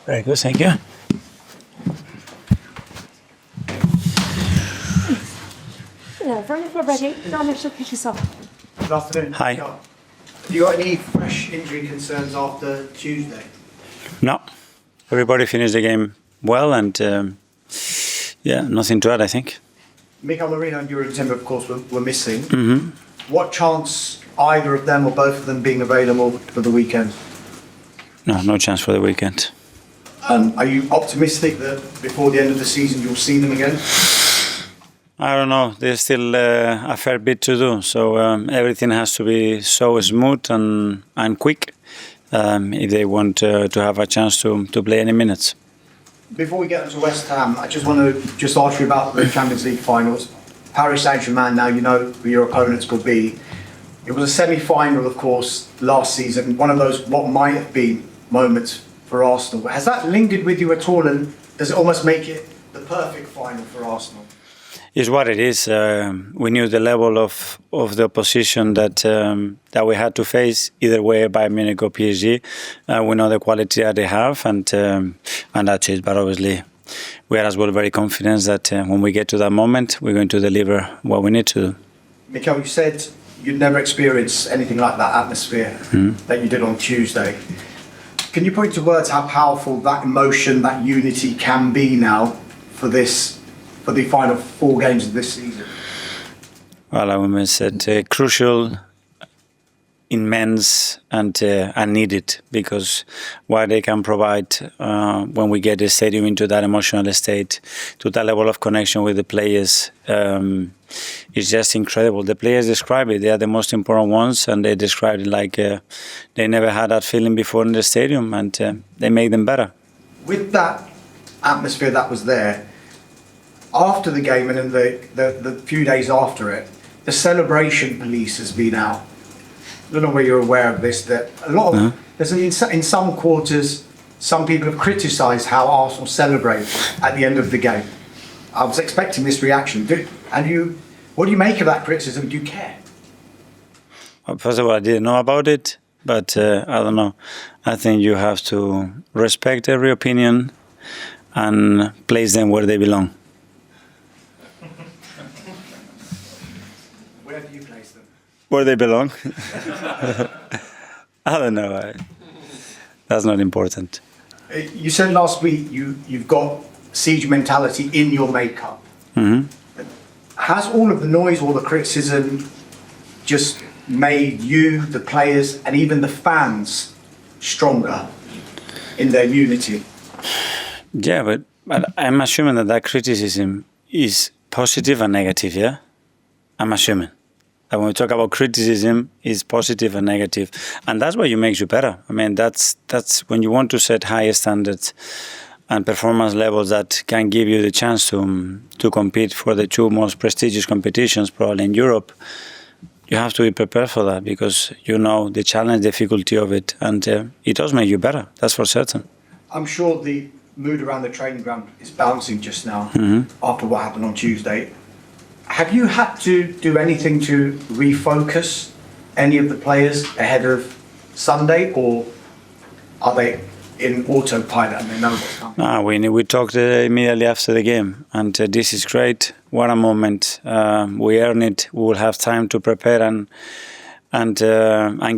Very good, thank you. If we're ready, Daniel, should pitch yourself. Good afternoon. Hi. Have you got any fresh injury concerns after Tuesday? No, everybody finished the game well, and nothing to add, I think. Mikel Merino and Jurrien Timber, of course, were missing. Mm-hmm. What chance either of them or both of them being available for the weekend? No chance for the weekend. Are you optimistic that before the end of the season you'll see them again? I don't know. There's still a fair bit to do, so everything has to be so smooth and quick if they want to have a chance to play any minutes. Before we get into West Ham, I just want to ask you about the Champions League finals. Paris Saint-Germain, now you know who your opponents could be. It was a semi-final, of course, last season. One of those what might have been moments for Arsenal. Has that lingered with you at all, and does it almost make it the perfect final for Arsenal? It's what it is. We knew the level of the opposition that we had to face, either way, Bayern Munich or PSG. We know the quality that they have, and that's it. But obviously, we are as well very confident that when we get to that moment, we're going to deliver what we need to do. Mikel, you said you'd never experienced anything like that atmosphere that you did on Tuesday. Can you put into words how powerful that emotion, that unity can be now for the final 4 games of this season? Well, I would say crucial, immense, and needed, because what they can provide when we get the stadium into that emotional state, to that level of connection with the players, is just incredible. The players describe it. They are the most important ones, and they describe it like they never had that feeling before in the stadium, and they make them better. With that atmosphere that was there, after the game and in the few days after it, the celebration police has been out. I don't know whether you're aware of this, that a lot of, in some quarters, some people have criticised how Arsenal celebrate at the end of the game. I was expecting this reaction. What do you make of that criticism? Do you care? Well, first of all, I didn't know about it, but I don't know. I think you have to respect every opinion and place them where they belong. Where do you place them? Where they belong? I don't know. That's not important. You said last week you've got siege mentality in your makeup. Mm-hmm. Has all of the noise, all the criticism just made you, the players, and even the fans stronger in their unity? Yeah, but I'm assuming that criticism is positive and negative, yeah? I'm assuming. And when we talk about criticism, it's positive and negative. And that's what makes you better. I mean, that's when you want to set higher standards and performance levels that can give you the chance to compete for the 2 most prestigious competitions probably in Europe. You have to be prepared for that, because you know the challenge, difficulty of it, and it does make you better, that's for certain. I'm sure the mood around the training ground is bouncing just now after what happened on Tuesday. Have you had to do anything to refocus any of the players ahead of Sunday, or are they in autopilot and they know what's coming? We talked immediately after the game, and this is great. What a moment! We earn it. We will have time to prepare and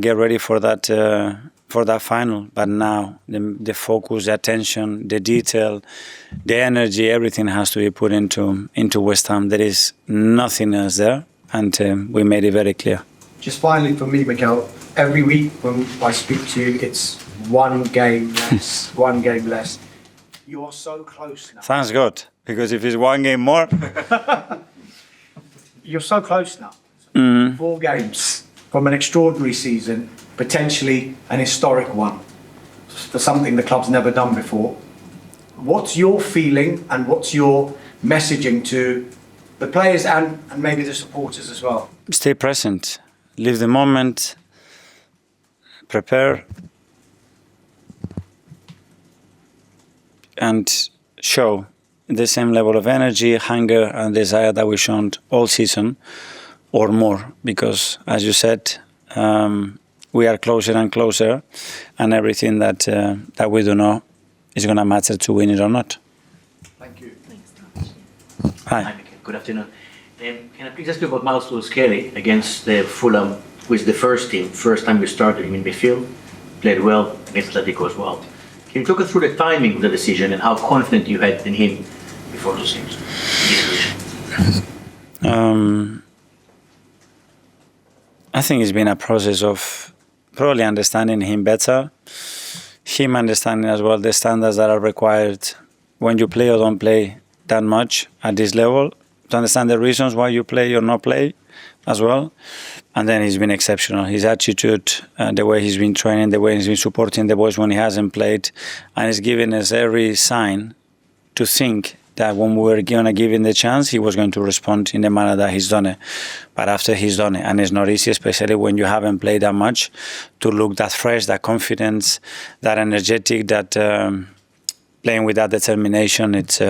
get ready for that final. But now the focus, the attention, the detail, the energy, everything has to be put into West Ham. There is nothing else there, and we made it very clear. Just finally for me, Mikel, every week when I speak to you, it's 1 game less, 1 game less. You are so close now. Thanks God, because if it's 1 game more... You're so close now. 4 games from an extraordinary season, potentially an historic one, for something the club's never done before. What's your feeling and what's your messaging to the players and maybe the supporters as well? Stay present, live the moment, prepare, and show the same level of energy, hunger and desire that we've shown all season or more, because as you said, we are closer and closer, and everything that we do know it's going to matter to win it or not. Thank you. Hi. Hi, Mikel. Good afternoon. Can I please ask you about Myles Lewis-Skelly against Fulham, who is the first team, first time you started him in midfield, played well against Atletico as well. Can you talk us through the timing of the decision and how confident you had in him before those games? I think it's been a process of probably understanding him better, him understanding as well the standards that are required when you play or don't play that much at this level, to understand the reasons why you play or not play as well. And then he's been exceptional. His attitude, the way he's been training, the way he's been supporting the boys when he hasn't played, and he's given us every sign to think that when we were going to give him the chance, he was going to respond in the manner that he's done it. But after he's done it, and it's not easy, especially when you haven't played that much, to look that fresh, that confidence, that energetic, that playing with that determination, it's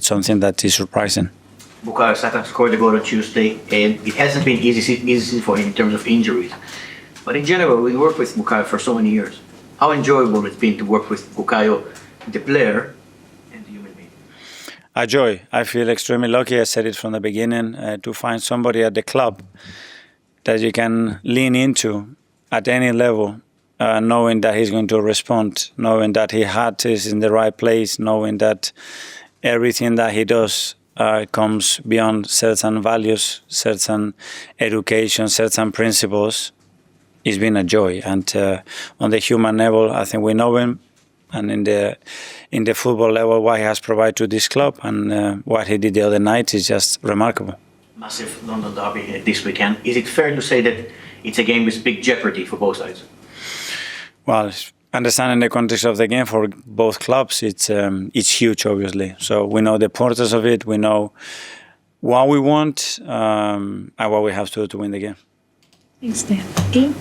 something that is surprising. Bukayo Saka scored the goal on Tuesday, and it hasn't been easy for him in terms of injuries. But in general, we worked with Bukayo for so many years. How enjoyable it's been to work with Bukayo, the player, and the human being? A joy. I feel extremely lucky. I said it from the beginning, to find somebody at the club that you can lean into at any level, knowing that he's going to respond, knowing that his heart is in the right place, knowing that everything that he does comes beyond certain values, certain education, certain principles. It's been a joy. And on the human level, I think we know him. And in the football level, what he has provided to this club and what he did the other night is just remarkable. Massive London derby this weekend. Is it fair to say that it's a game with big jeopardy for both sides? Well, understanding the context of the game for both clubs, it's huge, obviously. So we know the importance of it. We know what we want and what we have to do to win the game. Thanks, Dan. Dean?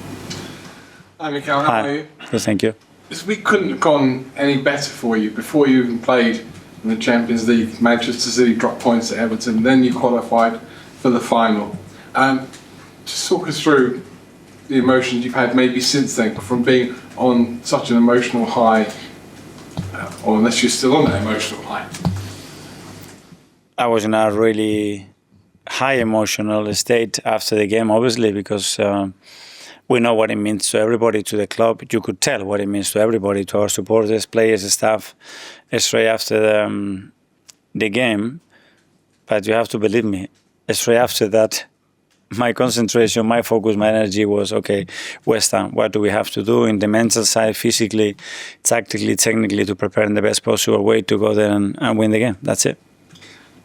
Hi, Mikel. How are you? Good, thank you. This week couldn't have gone any better for you. Before you even played in the Champions League, Manchester City dropped points at Everton, then you qualified for the final. Just talk us through the emotions you've had maybe since then, from being on such an emotional high, or unless you're still on that emotional high. I was in a really high emotional state after the game, obviously, because we know what it means to everybody, to the club. You could tell what it means to everybody, to our supporters, players, staff, straight after the game. But you have to believe me, straight after that, my concentration, my focus, my energy was, okay, West Ham, what do we have to do in the mental side, physically, tactically, technically, to prepare in the best possible way to go there and win the game. That's it.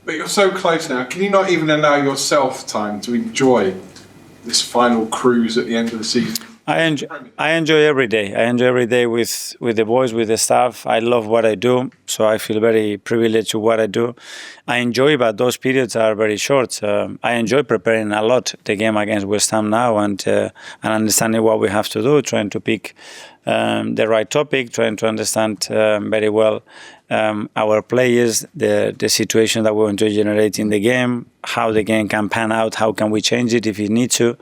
But you're so close now. Can you not even allow yourself time to enjoy this final cruise at the end of the season? I enjoy every day. I enjoy every day with the boys, with the staff. I love what I do, so I feel very privileged to what I do. I enjoy, but those periods are very short. I enjoy preparing a lot the game against West Ham now and understanding what we have to do, trying to pick the right topic, trying to understand very well our players, the situation that we want to generate in the game, how the game can pan out, how can we change it if we need to.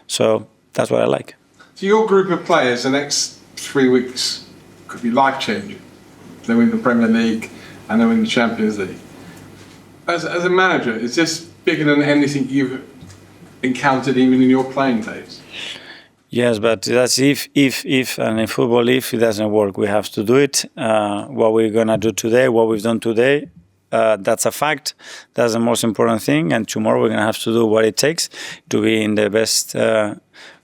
So that's what I like. To your group of players, the next 3 weeks could be life-changing. They win the Premier League and they win the Champions League. As a manager, is this bigger than anything you've encountered even in your playing days? Yes, but that's if, and in football, if it doesn't work, we have to do it. What we're going to do today, what we've done today, that's a fact. That's the most important thing. And tomorrow we're going to have to do what it takes to be in the best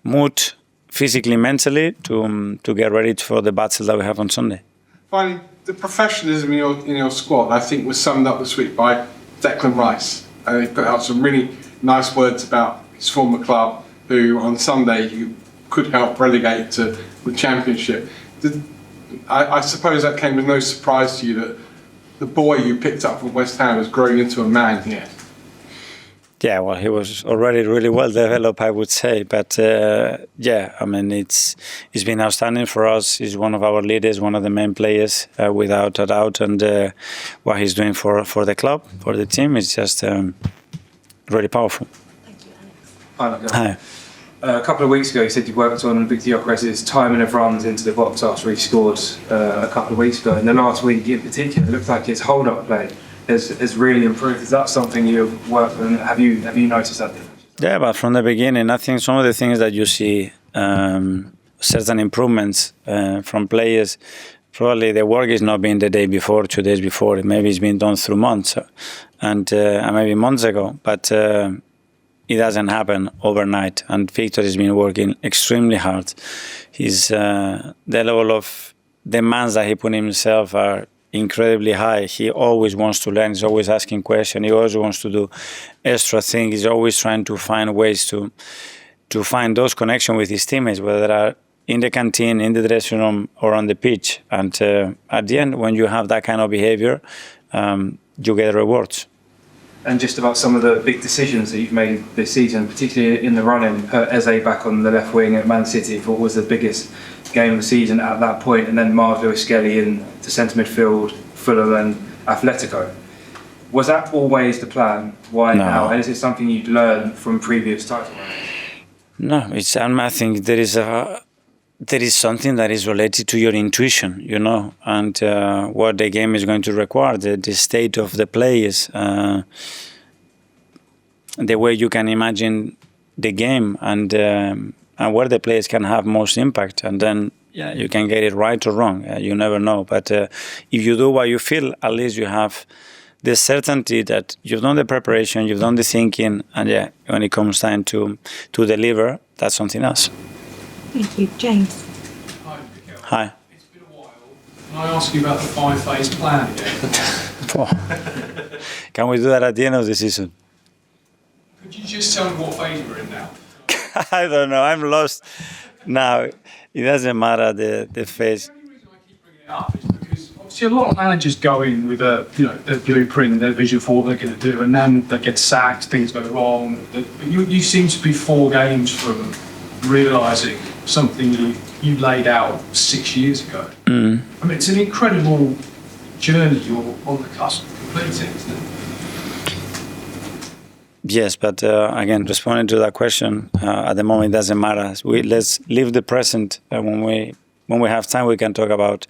mood, physically, mentally, to get ready for the battle that we have on Sunday. Finally, the professionalism in your squad, I think, was summed up this week by Declan Rice. He put out some really nice words about his former club, who on Sunday you could help relegate to the Championship. I suppose that came as no surprise to you that the boy you picked up from West Ham is growing into a man here. Yeah, well, he was already really well developed, I would say. But yeah, I mean, it's been outstanding for us. He's one of our leaders, one of the main players, without a doubt. And what he's doing for the club, for the team, is just really powerful. Thank you, Alex. Hi. A couple of weeks ago, you said you worked on Viktor Gyokeres' timing of runs into the box after he scored a couple of weeks ago. And the last week in particular, it looks like his hold-up play has really improved. Is that something you've worked on? Have you noticed that difference? Yeah, but from the beginning, I think some of the things that you see, certain improvements from players, probably the work is not being the day before, 2 days before. Maybe it's been done through months and maybe months ago. But it doesn't happen overnight. And Viktor has been working extremely hard. The level of demands that he put himself are incredibly high. He always wants to learn. He's always asking questions. He always wants to do extra things. He's always trying to find ways to find those connections with his teammates, whether they are in the canteen, in the dressing room, or on the pitch. And at the end, when you have that kind of behavior, you get rewards. And just about some of the big decisions that you've made this season, particularly in the running, Eze back on the left wing at Man City, what was the biggest game of the season at that point, and then Myles Lewis-Skelly in the centre midfield, Fulham and Atletico. Was that always the plan? Why now? And is it something you'd learned from previous title runs? No, I think there is something that is related to your intuition, and what the game is going to require, the state of the players, the way you can imagine the game, and where the players can have most impact. And then, you can get it right or wrong. You never know. But if you do what you feel, at least you have the certainty that you've done the preparation, you've done the thinking, and when it comes time to deliver, that's something else. Thank you. James. Hi, Mikel. Hi. It's been a while. Can I ask you about the 5-phase plan again? Can we do that at the end of the season? Could you just tell me what phase we're in now? I don't know. I'm lost now. It doesn't matter the phase. The only reason I keep bringing it up is because obviously a lot of managers go in with their blueprint, their vision for what they're going to do, and then they get sacked, things go wrong. You seem to be 4 games from realising something you laid out 6 years ago. I mean, it's an incredible journey you're on the cusp of completing, isn't it? Yes, but again, responding to that question, at the moment it doesn't matter. Let's live the present. When we have time, we can talk about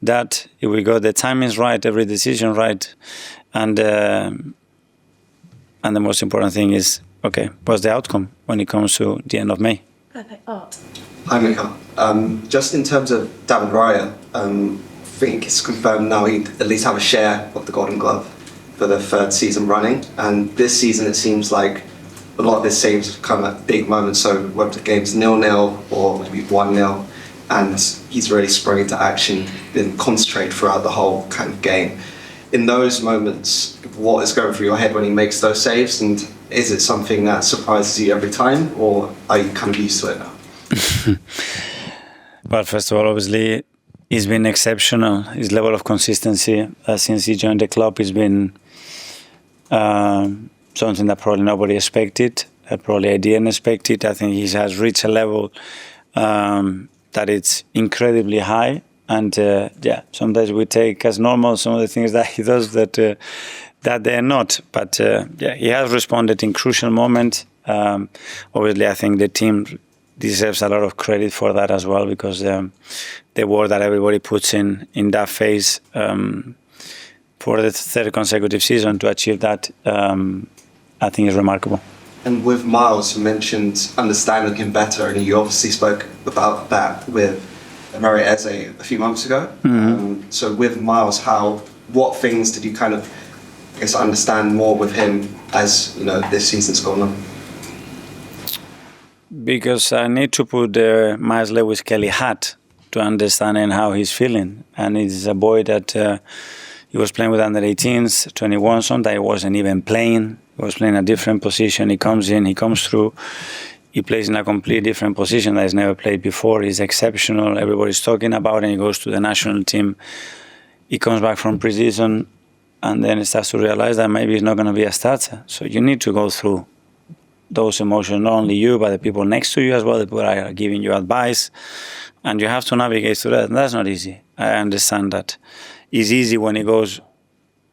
that. If we got the timings right, every decision right, and the most important thing is, okay, what's the outcome when it comes to the end of May? Perfect. Art. Hi, Mikel. Just in terms of David Raya, I think it's confirmed now he'd at least have a share of the Golden Glove for the 3rd season running. And this season, it seems like a lot of his saves come at big moments. So whether the game's 0-0 or maybe 1-0, and he's really sprung into action and concentrated throughout the whole kind of game. In those moments, what is going through your head when he makes those saves? And is it something that surprises you every time, or are you kind of used to it now? Well, first of all, obviously, he's been exceptional. His level of consistency since he joined the club has been something that probably nobody expected. Probably I didn't expect it. I think he has reached a level that it's incredibly high. And sometimes we take as normal some of the things that he does that they're not. But he has responded in crucial moments. Obviously, I think the team deserves a lot of credit for that as well, because the work that everybody puts in that phase for the 3rd consecutive season to achieve that, I think is remarkable. And with Myles, you mentioned understanding him better, and you obviously spoke about that with Emirates a few months ago. So with Myles, what things did you kind of, I guess, understand more with him as this season's gone on? Because I need to put the Myles Lewis-Skelly hat to understanding how he's feeling. And he's a boy that he was playing with under 18s, 21, sometimes he wasn't even playing. He was playing a different position. He comes in, he comes through. He plays in a completely different position that he's never played before. He's exceptional. Everybody's talking about it. He goes to the national team. He comes back from pre-season, and then he starts to realize that maybe he's not going to be a starter. So you need to go through those emotions, not only you, but the people next to you as well, the people that are giving you advice. And you have to navigate through that. And that's not easy. I understand that. It's easy when it goes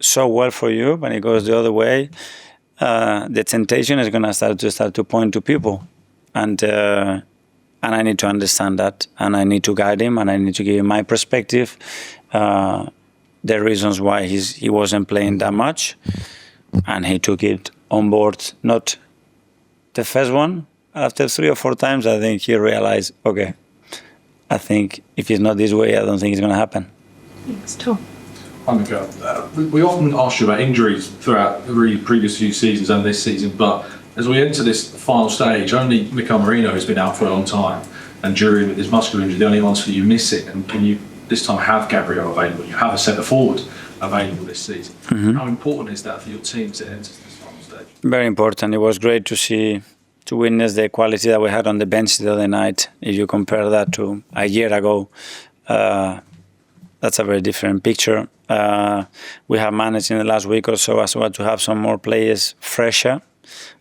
so well for you, when it goes the other way. The temptation is going to start to point to people. and I need to understand that, and I need to guide him, and I need to give him my perspective, the reasons why he wasn't playing that much, and he took it on board. Not the first one. After 3 or 4 times, I think he realized, okay, I think if it's not this way, I don't think it's going to happen. Thanks, Tom. Hi, Mikel. We often ask you about injuries throughout the really previous few seasons and this season, but as we enter this final stage, only Mikel Merino has been out for a long time, and Jurrien with his muscular injury, the only ones for you missing. And can you this time have Gabriel available? You have a centre forward available this season. Mm-hmm. How important is that for your team to enter this final stage? Very important. It was great to witness the quality that we had on the bench the other night. If you compare that to a year ago, that's a very different picture. We have managed in the last week or so as well to have some more players fresher,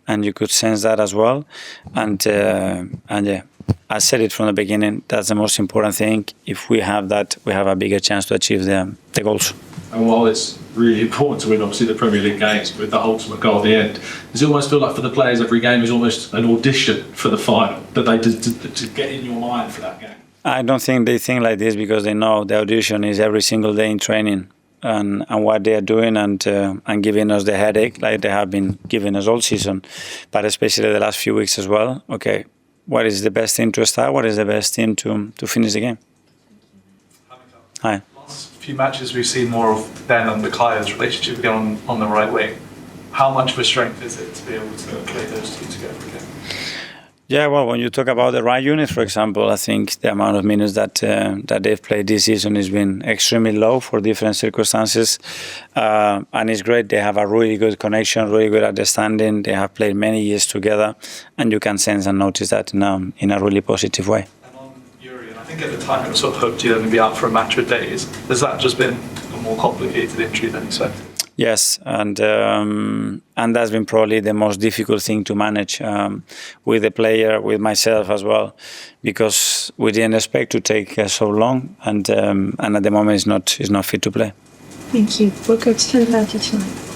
and you could sense that as well. And yeah, I said it from the beginning, that's the most important thing. If we have that, we have a bigger chance to achieve the goals. And while it's really important to win, obviously, the Premier League games with the ultimate goal at the end, does it almost feel like for the players every game is almost an audition for the final, that they to get in your mind for that game? I don't think they think like this because they know the audition is every single day in training and what they are doing and giving us the headache like they have been giving us all season, but especially the last few weeks as well. Okay, what is the best team to start? What is the best team to finish the game? Hi. Last few matches we've seen more of Ben and Bukayo's relationship again on the right wing. How much of a strength is it to be able to play those two together again? Yeah, well, when you talk about the right unit, for example, I think the amount of minutes that they've played this season has been extremely low for different circumstances, and it's great. They have a really good connection, really good understanding. They have played many years together, and you can sense and notice that in a really positive way. And on Jurrien, I think at the time it was sort of hoped you'd only be out for a match a day. Has that just been a more complicated injury than expected? Yes, and that's been probably the most difficult thing to manage with the player, with myself as well, because we didn't expect to take so long, and at the moment it's not fit to play. Thank you. We'll go to 10:30 tonight.